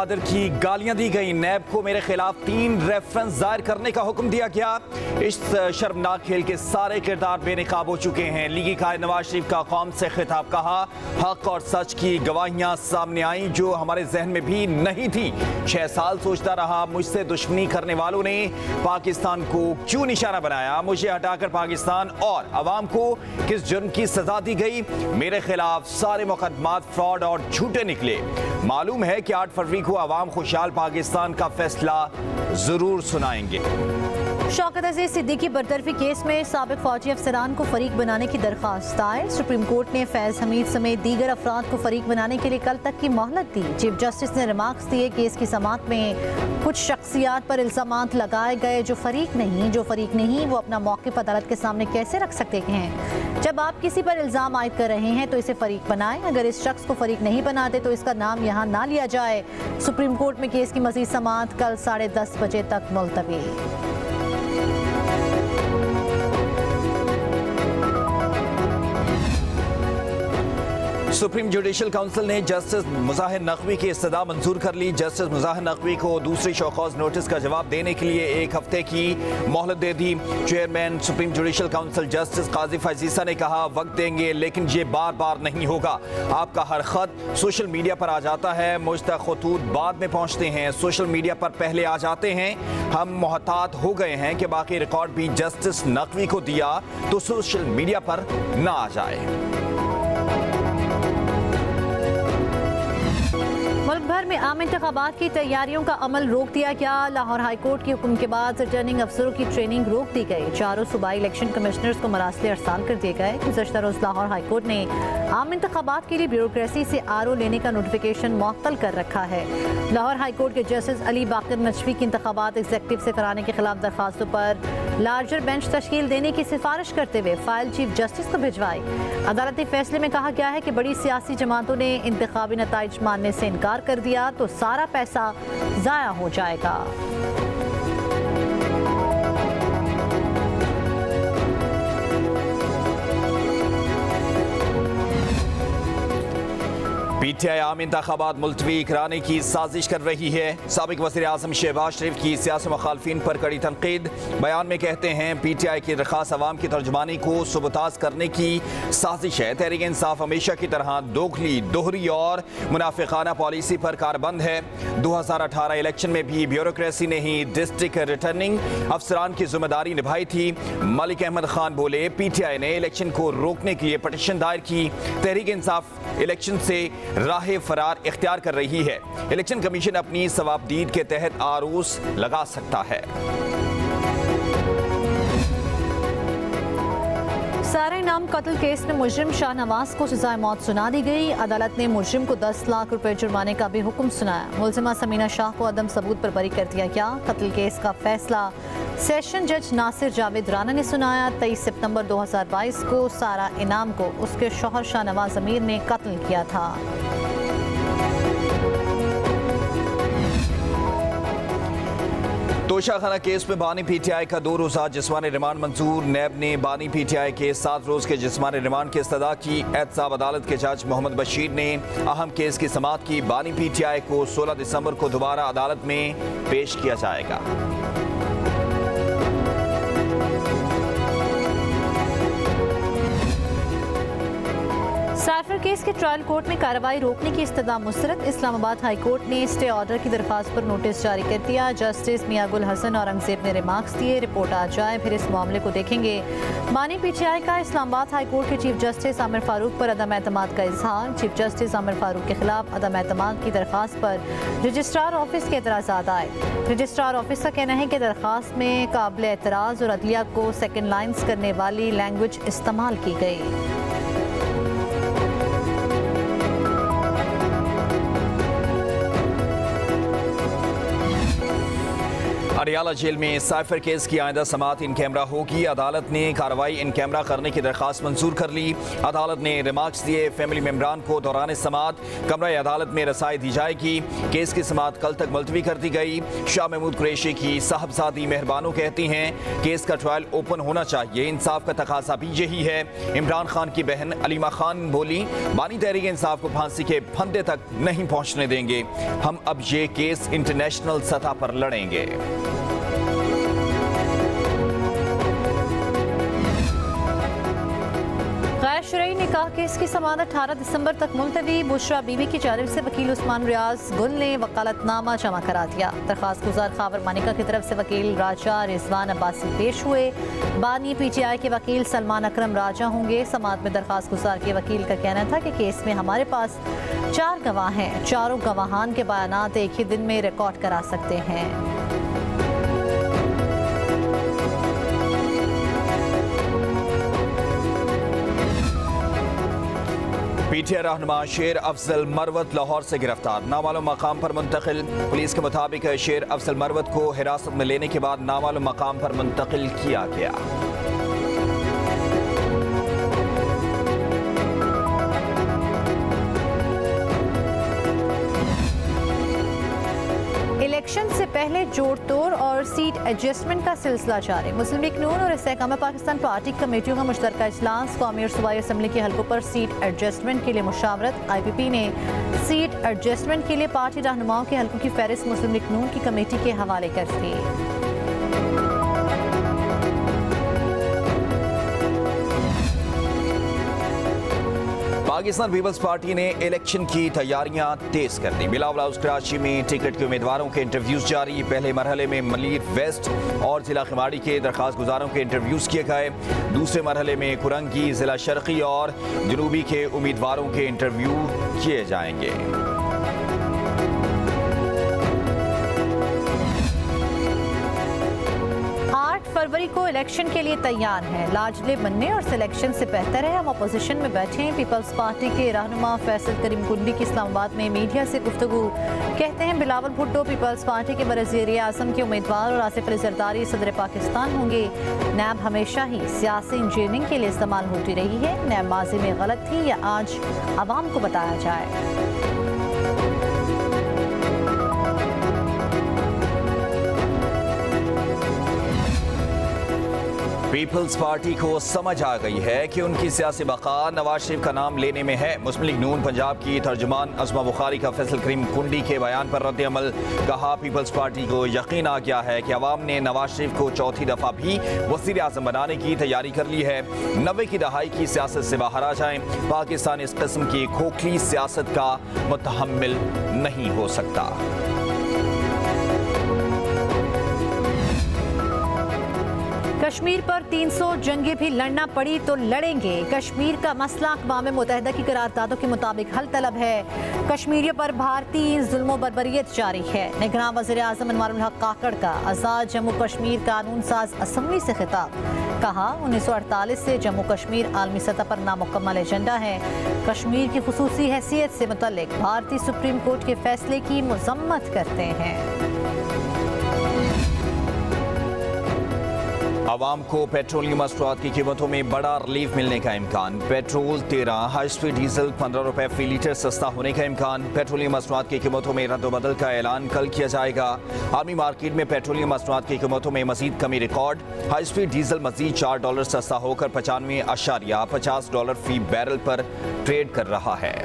बहादुर की गालियां दी गई। नैब को मेरे खिलाफ 3 रेफरेंस दायर करने का हुक्म दिया गया। इस शर्मनाक खेल के सारे किरदार बेनकाब हो चुके हैं। लीगी कायद नवाज शरीफ का कौम से खिताब, कहा हक और सच की गवाहियां सामने आई जो हमारे जहन में भी नहीं थी। 6 साल सोचता रहा, मुझसे दुश्मनी करने वालों ने पाकिस्तान को क्यों निशाना बनाया, मुझे हटाकर पाकिस्तान और अवाम को किस जुर्म की सजा दी गई। मेरे खिलाफ सारे मुकदमात फ्रॉड और झूठे निकले। मालूम है कि 8 फरवरी को अवाम खुशहाल पाकिस्तान का फैसला जरूर सुनाएंगे। शौकत अजीज सिद्दीकी बरतरफी केस में साबिक फौजी अफसरान को फरीक बनाने की दरख्वास्त दायर। सुप्रीम कोर्ट ने फैज हमीद समेत दीगर अफराद को फरीक बनाने के लिए कल तक की मोहलत दी। चीफ जस्टिस ने रिमार्क्स दिए केस की समाअत में कुछ शख्सियात पर इल्जामात लगाए गए जो फरीक नहीं वो अपना मौक़िफ़ अदालत के सामने कैसे रख सकते हैं। जब आप किसी पर इल्ज़ाम आयद कर रहे हैं तो इसे फरीक बनाएं। अगर इस शख्स को फरीक नहीं बनाते तो इसका नाम यहाँ ना लिया जाए। सुप्रीम कोर्ट में केस की मज़ीद समाअत कल 10:30 बजे तक मुलतवी। सुप्रीम जुडिशल काउंसिल ने जस्टिस मुज़ाहिर नकवी की इस्तदा मंजूर कर ली। जस्टिस मुज़ाहिर नकवी को दूसरी शोकॉज नोटिस का जवाब देने के लिए 1 हफ्ते की मोहलत दे दी। Chairman supreme judicial council justice काजी फैजीसा ने कहा वक्त देंगे लेकिन ये बार बार नहीं होगा। आपका हर खत सोशल मीडिया पर आ जाता है, मुझ तक खतूत बाद में पहुंचते हैं, सोशल मीडिया पर पहले आ जाते हैं। हम मोहतात हो गए हैं कि बाकी रिकॉर्ड भी जस्टिस नकवी को दिया तो सोशल मीडिया पर ना आ जाए। मुल्क भर में आम इंतखाबात की तैयारियों का अमल रोक दिया गया। लाहौर हाई कोर्ट के हुक्म के बाद रिटर्निंग अफसरों की ट्रेनिंग रोक दी गई। 4 सूबाई इलेक्शन कमिश्नर्स को मरासले अरसाल कर दिए गए। गुज़श्ता रोज लाहौर हाई कोर्ट ने आम इंतखाबात के लिए ब्यूरोक्रेसी से RO लेने का नोटिफिकेशन मुअत्तल कर रखा है। लाहौर हाई कोर्ट के जस्टिस अली बाकर नजफी की इंतखाबात एग्जेक्टिव से कराने के खिलाफ दरखास्तों पर लार्जर बेंच तश्कील देने की सिफारिश करते हुए फाइल चीफ जस्टिस को भिजवाई। अदालती फैसले में कहा गया है कि बड़ी सियासी जमातों ने इंतखाबी नताइज मानने से इनकार कर दिया तो सारा पैसा जाया हो जाएगा। PTI आम इंतखाबात मुलतवी कराने की साजिश कर रही है। साबिक वज़ीर आज़म शहबाज शरीफ की सियासी मुखालफिन पर कड़ी तनकीद। बयान में कहते हैं PTI की दरख्वास्त अवाम की तर्जुमानी को सबूताज करने की साजिश है। तहरीक इंसाफ हमेशा की तरह दोगली, दोहरी और मुनाफिकाना पॉलिसी पर कारबंद है। 2018 इलेक्शन में भी ब्यूरोक्रेसी ने ही डिस्ट्रिक्ट रिटर्निंग अफसरान की जिम्मेदारी निभाई थी। मलिक अहमद खान बोले PTI ने इलेक्शन को रोकने के लिए पटिशन दायर की। तहरीक इंसाफ इलेक्शन से राह फरार इख्तियार कर रही है। इलेक्शन कमीशन अपनी सवाबदीद के तहत आरोस लगा सकता है। सारे नाम कत्ल केस में मुजरिम शाहनवाज को सजाए मौत सुना दी गई। अदालत ने मुजरिम को 10 लाख रुपए जुर्माने का भी हुक्म सुनाया। मुलजिमा समीना शाह को अदम सबूत पर बरी कर दिया गया। कत्ल केस का फैसला सेशन जज नासिर जावेद राना ने सुनाया। 23 सितंबर 2022 को सारा इनाम को उसके शौहर शाहनवाज अमीर ने कत्ल किया था। तोशाखाना केस में बानी PTI का 2 रोज़ा जिस्मानी रिमांड मंजूर। नैब ने बानी PTI के 7 रोज़ के जिस्मानी रिमांड की इस्तदा की। एहतसाब अदालत के जज मोहम्मद बशीर ने अहम केस की समाअत की। बानी PTI को 16 दिसंबर को दोबारा अदालत में पेश किया जाएगा। साइफर केस के ट्रायल कोर्ट में कार्रवाई रोकने की इस्तदा मुस्तरद। इस्लामाबाद हाई कोर्ट ने स्टे ऑर्डर की दरख्वास्त पर नोटिस जारी कर दिया। जस्टिस मियां गुल हसन औरंगजेब ने रिमार्क्स दिए, रिपोर्ट आ जाए फिर इस मामले को देखेंगे। बानी PTI का इस्लामाबाद हाई कोर्ट के चीफ जस्टिस आमिर फारूक पर अदम एतमाद का इजहार। चीफ जस्टिस आमिर फारूक के खिलाफ अदम एतमाद की दरख्वास्त पर रजिस्ट्रार ऑफिस के एतराज़ात आए। रजिस्ट्रार ऑफिस का कहना है कि दरख्वास्त में काबिल एतराज़ और अदलिया को सेकेंड लाइन्स करने वाली लैंग्वेज इस्तेमाल की गई। अडियाला जेल में साइफर केस की आइंदा समाअत इन कैमरा होगी। अदालत ने कार्रवाई इन कैमरा करने की दरखास्त मंजूर कर ली। अदालत ने रिमार्क्स दिए। फैमिली मेम्बरान को दौरान समाअत कमरा अदालत में रसाई दी जाएगी। केस की समाअत कल तक मुलतवी कर दी गई। शाह महमूद कुरैशी की साहबजादी मेहरबानो कहती हैं केस का ट्रायल ओपन होना चाहिए। इंसाफ का तकाजा भी यही है। इमरान खान की बहन अलीमा खान बोली, बानी तहरीक इंसाफ को फांसी के फंदे तक नहीं पहुंचने देंगे। हम अब ये केस इंटरनेशनल सतह पर लड़ेंगे। गैर शरई निकाह केस की समाअत 18 दिसंबर तक मुलतवी। बुशरा बीवी की जानिब से वकील उस्मान रियाज गुल ने वकालतनामा जमा करा दिया। दरखास्त गुजार खावर मानिका की तरफ से वकील राजा रिजवान अब्बासी पेश हुए। बानी PTI के वकील सलमान अकरम राजा होंगे। समाअत में दरखास्त गुजार के वकील का कहना था कि केस में हमारे पास 4 गवाह हैं। चारों गवाहान के बयानात एक ही दिन में रिकॉर्ड करा सकते हैं। PTI रहनुमा शेर अफजल मरवत लाहौर से गिरफ्तार, नामालूम मकाम पर मुंतकिल। पुलिस के मुताबिक शेर अफजल मरवत को हिरासत में लेने के बाद नामालूम मकाम पर मुंतकिल किया गया। इलेक्शन से पहले जोड़ तोड़ और सीट एडजस्टमेंट का सिलसिला जारी। मुस्लिम लीग नून और इस्तेहकाम पाकिस्तान पार्टी कमेटियों का मुश्तरका इजलास। कौमी और सूबाई असम्बली के हलकों पर सीट एडजस्टमेंट के लिए मुशावरत। IPP ने सीट एडजस्टमेंट के लिए पार्टी रहनुमाओं के हलकों की फहरिस्त मुस्लिम लीग नून की कमेटी के हवाले कर दी। पाकिस्तान पीपल्स पार्टी ने इलेक्शन की तैयारियां तेज कर दी। बिलावल हाउस कराची में टिकट के उम्मीदवारों के इंटरव्यूज जारी। पहले मरहले में मलीर वेस्ट और जिला खिमाड़ी के दरखास्त गुजारों के इंटरव्यूज किए गए। दूसरे मरहले में कुरंगी, जिला शर्की और जनूबी के उम्मीदवारों के इंटरव्यू किए जाएंगे। 8 फरवरी को इलेक्शन के लिए तैयार हैं। लाडले बनने और सिलेक्शन से बेहतर है हम अपोजिशन में बैठे। पीपल्स पार्टी के रहनुमा फैसल करीम कुंडी की इस्लामाबाद में मीडिया से गुफ्तगू। कहते हैं बिलावल भुट्टो पीपल्स पार्टी के वज़ीर आज़म के उम्मीदवार और आसिफ अली ज़रदारी सदर पाकिस्तान होंगे। नैब हमेशा ही सियासी इंजीनियरिंग के लिए इस्तेमाल होती रही है। नैब माजी में गलत थी या आज आवाम को बताया जाए। पीपल्स पार्टी को समझ आ गई है कि उनकी सियासी बका नवाज शरीफ का नाम लेने में है। मुस्लिम लीग नून पंजाब की तर्जुमान अज़मा बुखारी का फैसल करीम कुंडी के बयान पर रद्द अमल। कहा, पीपल्स पार्टी को यकीन आ गया है कि अवाम ने नवाज शरीफ को चौथी दफा भी वज़ीर आज़म बनाने की तैयारी कर ली है। 90 की दहाई की सियासत से बाहर आ जाएं। पाकिस्तान इस किस्म की खोखली सियासत का मुतहम्मिल नहीं हो सकता। कश्मीर पर 300 जंगें भी लड़ना पड़ी तो लड़ेंगे। कश्मीर का मसला अक़वाम मुत्तहिदा की करारदादों के मुताबिक हल तलब है। कश्मीरियों पर भारतीय जुल्म बर्बरियत जारी है। निगरान वज़ीर आज़म अनवारुल हक काकड़ का आज़ाद जम्मू कश्मीर कानून साज असम्बली से खिताब। कहा, 1948 से जम्मू कश्मीर आलमी सतह पर नामुकम्मल एजेंडा है। कश्मीर की खुसूसी हैसियत से मुतल्लिक भारतीय सुप्रीम कोर्ट के फैसले की मज़म्मत करते हैं। आवाम को पेट्रोलियम मसनूआत की कीमतों में बड़ा रिलीफ मिलने का इम्कान। पेट्रोल 13, हाई स्पीड डीजल 15 रुपए फी लीटर सस्ता होने का इम्कान। पेट्रोलियम मसनूआत की कीमतों में रद्दबदल का ऐलान कल किया जाएगा। आलमी मार्केट में पेट्रोलियम मसनूआत की कीमतों में मजीद कमी रिकॉर्ड। हाई स्पीड डीजल मजीद $4 सस्ता होकर $95.50 फी बैरल पर ट्रेड कर रहा है।